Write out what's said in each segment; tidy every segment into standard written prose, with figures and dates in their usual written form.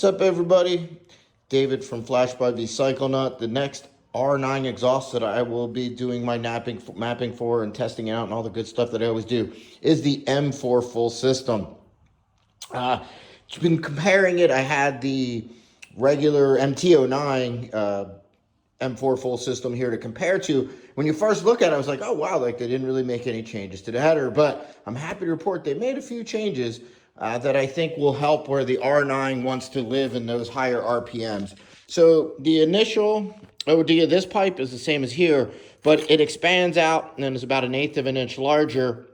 What's up, everybody? David from Flash by Vcyclenut. The next R9 exhaust that I will be doing my mapping for and testing out and all the good stuff that I always do is the M4 full system. Been comparing it. I had the regular MT09 M4 full system here to compare to. When you first look at it, I was like, oh wow, like they didn't really make any changes to the header, but I'm happy to report they made a few changes that I think will help where the R9 wants to live in those higher RPMs. So the initial OD of this pipe is the same as here, but it expands out and then is about 1/8 of an inch larger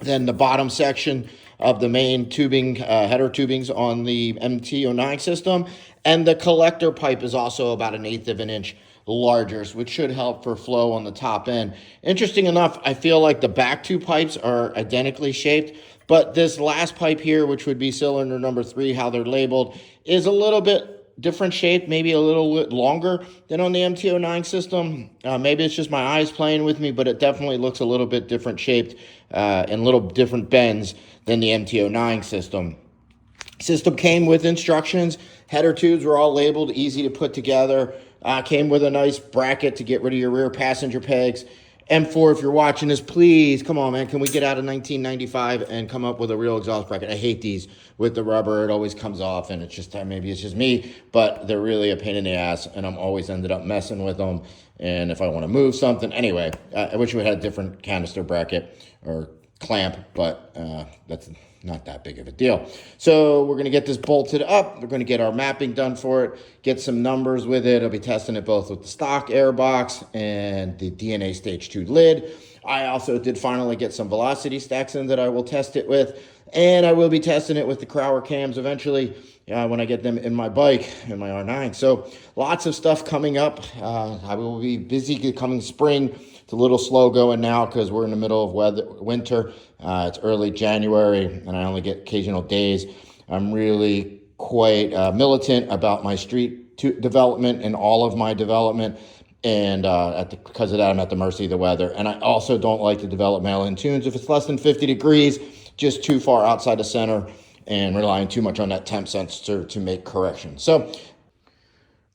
than the bottom section of the main tubing, header tubings on the MT09 system. And the collector pipe is also about 1/8 of an inch larger, which should help for flow on the top end. Interesting enough, I feel like the back two pipes are identically shaped, but this last pipe here, which would be cylinder number 3, how they're labeled, is a little bit different shape, maybe a little bit longer than on the MT09 system. Maybe it's just my eyes playing with me, but it definitely looks a little bit different shaped and little different bends than the MT09 system. System came with instructions. Header tubes were all labeled, easy to put together. Came with a nice bracket to get rid of your rear passenger pegs. M4, if you're watching this, please, come on, man. Can we get out of 1995 and come up with a real exhaust bracket? I hate these with the rubber. It always comes off, and it's just, maybe it's just me, but they're really a pain in the ass, and I'm always ended up messing with them. And if I want to move something, anyway, I wish we had a different canister bracket or clamp, but that's not that big of a deal. So we're going to get this bolted up. We're going to get our mapping done for it, get some numbers with it. I'll be testing it both with the stock air box and the DNA Stage 2 lid. I also did finally get some velocity stacks in that I will test it with, and I will be testing it with the Crowler cams eventually when I get them in my bike, in my R9. So lots of stuff coming up. I will be busy coming spring. It's a little slow going now because we're in the middle of winter. It's early January, and I only get occasional days. I'm really quite militant about my street development and all of my development. And because of that, I'm at the mercy of the weather. And I also don't like to develop mail-in tunes if it's less than 50 degrees, just too far outside the center and relying too much on that temp sensor to make corrections. So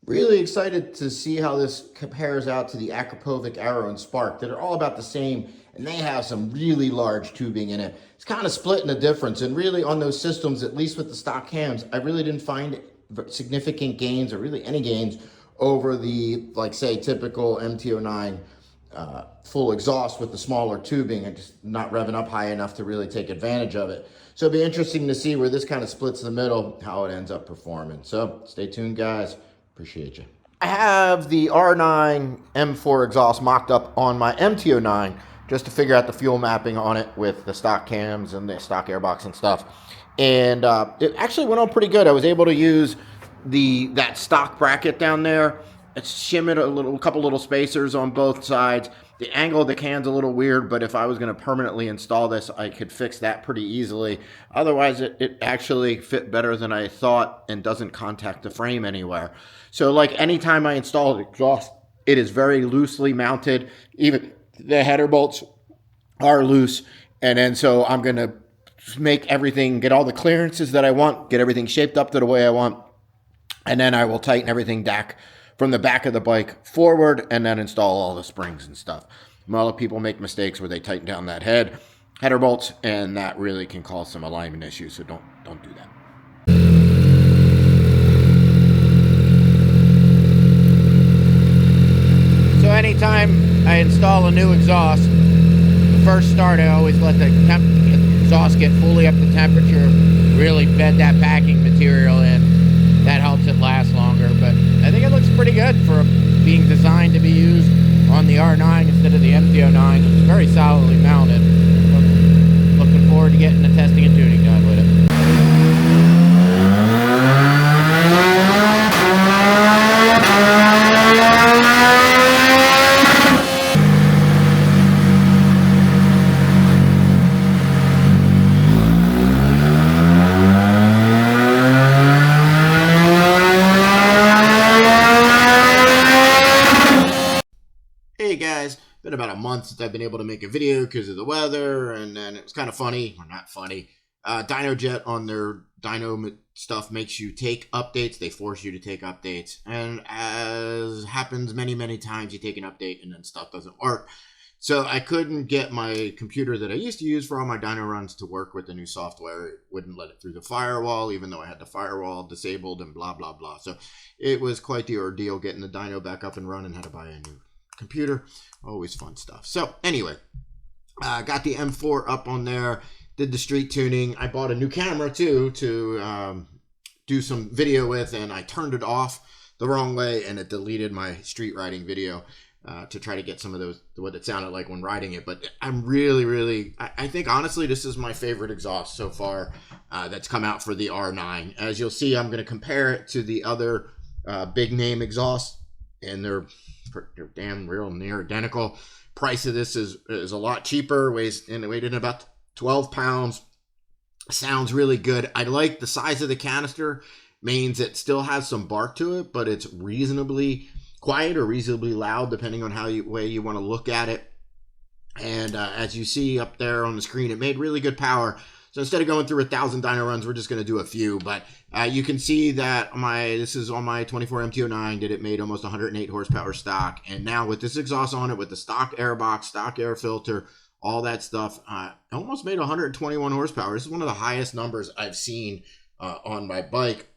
really excited to see how this compares out to the Akrapovic Arrow and Spark that are all about the same, and they have some really large tubing in it. It's kind of splitting the difference, and really on those systems, at least with the stock cams, I really didn't find significant gains or really any gains over the, like, say, typical MT09 full exhaust with the smaller tubing and just not revving up high enough to really take advantage of it. So it'll be interesting to see where this kind of splits the middle, how it ends up performing. So stay tuned, guys. Appreciate you. I have the R9 M4 exhaust mocked up on my MT09 just to figure out the fuel mapping on it with the stock cams and the stock airbox and stuff. And it actually went on pretty good. I was able to use that stock bracket down there. It's shimmied a couple little spacers on both sides. The angle of the can's a little weird, but if I was going to permanently install this, I could fix that pretty easily. Otherwise, it actually fit better than I thought and doesn't contact the frame anywhere. So like anytime I install the exhaust, it is very loosely mounted. Even the header bolts are loose. And then so I'm going to make everything, get all the clearances that I want, get everything shaped up to the way I want. And then I will tighten everything back from the back of the bike forward and then install all the springs and stuff. A lot of people make mistakes where they tighten down that header bolts, and that really can cause some alignment issues, so don't do that. So anytime I install a new exhaust, the first start I always let the exhaust get fully up to temperature, really bed that packing material in. That helps it last longer, but I think it looks pretty good for being designed to be used on the R9 instead of the MT09. It's very solidly mounted. Looking forward to getting the testing and tuning done with it. Hey guys, been about a month since I've been able to make a video because of the weather, and then it was kind of funny, or not funny. DynoJet on their Dyno stuff makes you take updates. They force you to take updates. And as happens many, many times, you take an update and then stuff doesn't work. So I couldn't get my computer that I used to use for all my Dyno runs to work with the new software. It wouldn't let it through the firewall, even though I had the firewall disabled and blah, blah, blah. So it was quite the ordeal getting the Dyno back up and running. Had to buy a new computer. Always fun stuff. So anyway, got the M4 up on there. Did the street tuning. I bought a new camera too to do some video with, and I turned it off the wrong way and it deleted my street riding video. To try to get some of those, what it sounded like when riding it. But I'm really, I think honestly, this is my favorite exhaust so far that's come out for the R9. As you'll see, I'm going to compare it to the other big name exhausts, and they're damn real near identical. Price of this is a lot cheaper, weighed in about 12 pounds. Sounds really good. I like the size of the canister, means it still has some bark to it, but it's reasonably quiet or reasonably loud, depending on way you want to look at it. And as you see up there on the screen, it made really good power. So instead of going through 1,000 dyno runs, we're just going to do a few. But you can see that this is on my 24 MT09, it made almost 108 horsepower stock. And now with this exhaust on it, with the stock air box, stock air filter, all that stuff, almost made 121 horsepower. This is one of the highest numbers I've seen on my bike.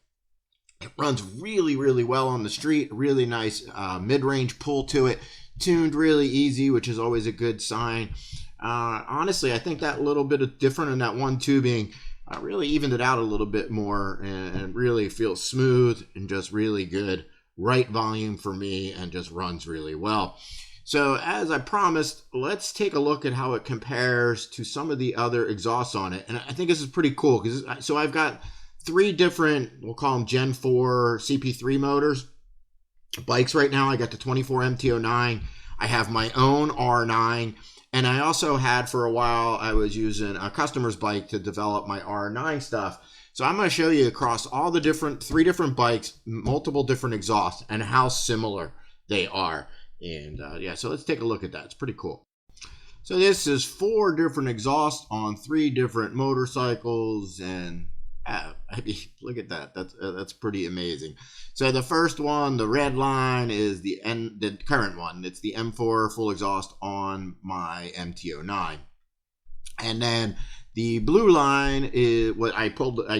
It runs really well on the street. Really nice mid-range pull to it. Tuned really easy, which is always a good sign. Honestly, I think that little bit of different in that one tubing really evened it out a little bit more, and really feels smooth and just really good. Right volume for me, and just runs really well. So as I promised, let's take a look at how it compares to some of the other exhausts on it. And I think this is pretty cool, because so I've got 3 different, we'll call them Gen 4 CP3 motors bikes right now. I got the 24 MT09. I have my own R9. And I also had, for a while, I was using a customer's bike to develop my R9 stuff. So I'm going to show you across all the 3 different bikes, multiple different exhausts, and how similar they are. And yeah, so let's take a look at that. It's pretty cool. So this is 4 different exhausts on 3 different motorcycles, and I mean, look at that. That's pretty amazing. So the first one, the red line, is the current one. It's the M4 full exhaust on my MT09. And then the blue line is what I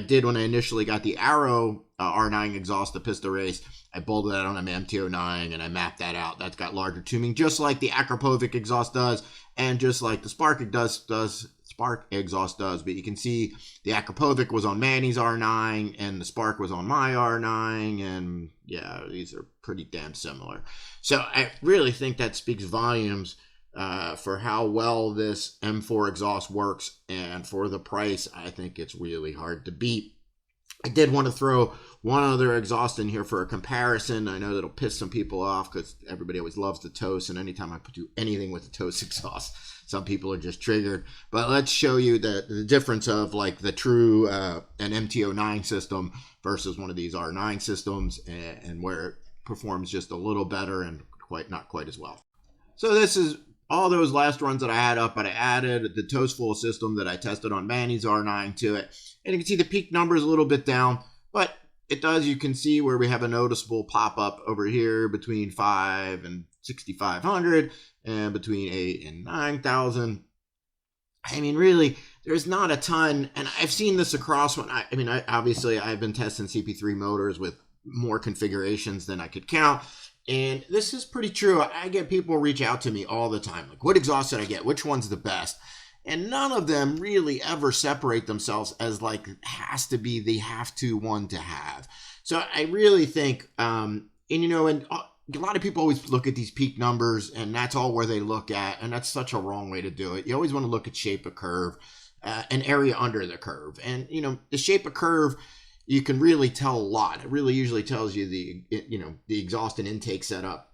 did when I initially got the Arrow R9 exhaust, the Pista Race. I bolted that on an MT09 and I mapped that out. That's got larger tuning, just like the Akrapovic exhaust does, and just like the Spark exhaust does. But you can see the Akrapovic was on Manny's R9 and the Spark was on my R9, and yeah, these are pretty damn similar. So I really think that speaks volumes for how well this M4 exhaust works, and for the price, I think it's really hard to beat. I did want to throw one other exhaust in here for a comparison. I know that'll piss some people off because everybody always loves the Toast, and anytime I do anything with the Toast exhaust, some people are just triggered. But let's show you the difference of like the true an MT09 system versus one of these R9 systems, and where it performs just a little better and not quite as well. So this is all those last runs that I had up, but I added the Toast full system that I tested on Manny's R9 to it. And you can see the peak number is a little bit down, but it does, you can see where we have a noticeable pop up over here between 5 and 6,500 and between 8 and 9,000. I mean, really, there's not a ton. And I've seen this across obviously I've been testing CP3 motors with more configurations than I could count. And this is pretty true. I get people reach out to me all the time, like, what exhaust did I get? Which one's the best? And none of them really ever separate themselves as like, has to be the have-to one to have. So I really think, and a lot of people always look at these peak numbers, and that's all where they look at. And that's such a wrong way to do it. You always want to look at shape of curve, an area under the curve. And, the shape of curve, you can really tell a lot. It really usually tells you the exhaust and intake setup.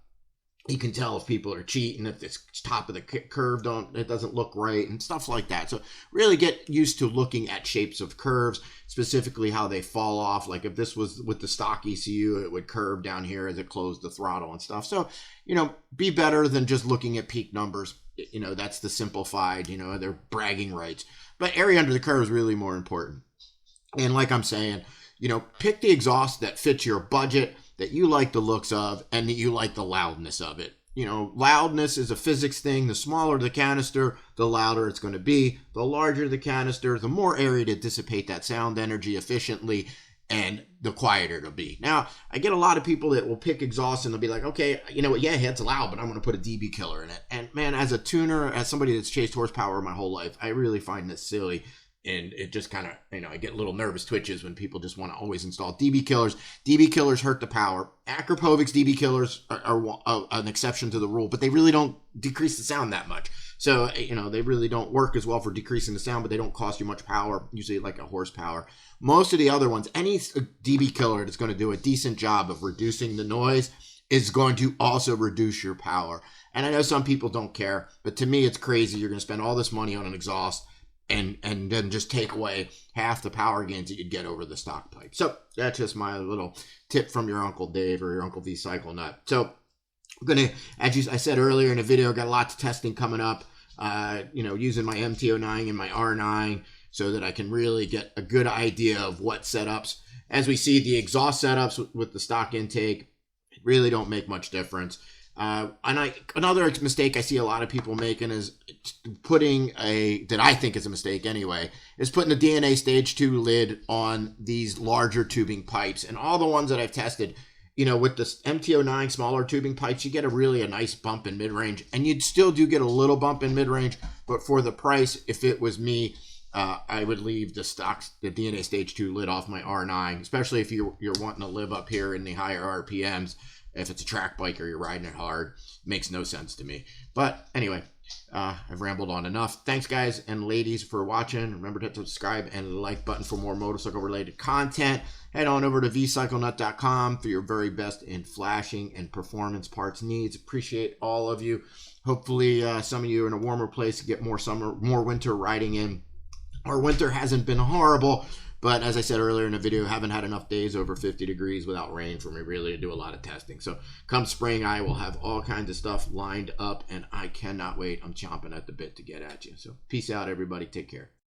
You can tell if people are cheating, if this top of the curve it doesn't look right, and stuff like that. So really get used to looking at shapes of curves, specifically how they fall off. Like if this was with the stock ECU, it would curve down here as it closed the throttle and stuff. So, be better than just looking at peak numbers. you know, that's the simplified, you know, their bragging rights. But area under the curve is really more important. And like I'm saying, you know, pick the exhaust that fits your budget, that you like the looks of, and that you like the loudness of it. You know, loudness is a physics thing. The smaller the canister, the louder it's going to be. The larger the canister, the more area to dissipate that sound energy efficiently, and the quieter it'll be. Now, I get a lot of people that will pick exhaust and they'll be like, okay, you know what, yeah, it's loud, but I'm going to put a dB killer in it. And man, as a tuner, as somebody that's chased horsepower my whole life, I really find this silly. And it just kind of, you know, I get little nervous twitches when people just want to always install dB killers. dB killers hurt the power. Akrapovic's dB killers are an exception to the rule, but they really don't decrease the sound that much. So, you know, they really don't work as well for decreasing the sound, but they don't cost you much power, usually like a horsepower. Most of the other ones, any dB killer that's going to do a decent job of reducing the noise is going to also reduce your power. And I know some people don't care, but to me, it's crazy. You're going to spend all this money on an exhaust and then just take away half the power gains that you'd get over the stock pipe. So that's just my little tip from your Uncle Dave or your Uncle Vcyclenut. So I'm going to, as I said earlier in the video, got lots of testing coming up, you know, using my MT09 and my R9 so that I can really get a good idea of what setups. As we see, the exhaust setups with the stock intake really don't make much difference. Another mistake I see a lot of people making is putting that I think is a mistake anyway, is putting a DNA stage 2 lid on these larger tubing pipes. And all the ones that I've tested, you know, with the MT09 smaller tubing pipes, you get a nice bump in mid-range, and you'd still do get a little bump in mid-range, but for the price, if it was me, I would leave the DNA stage 2 lid off my R9, especially if you're wanting to live up here in the higher RPMs. If it's a track bike or you're riding it hard, makes no sense to me. But anyway, I've rambled on enough. Thanks, guys and ladies, for watching. Remember to hit the subscribe and like button for more motorcycle-related content. Head on over to Vcyclenut.com for your very best in flashing and performance parts needs. Appreciate all of you. Hopefully, some of you are in a warmer place to get more winter riding in. Our winter hasn't been horrible. But as I said earlier in the video, haven't had enough days over 50 degrees without rain for me really to do a lot of testing. So come spring, I will have all kinds of stuff lined up, and I cannot wait. I'm chomping at the bit to get at you. So peace out, everybody. Take care.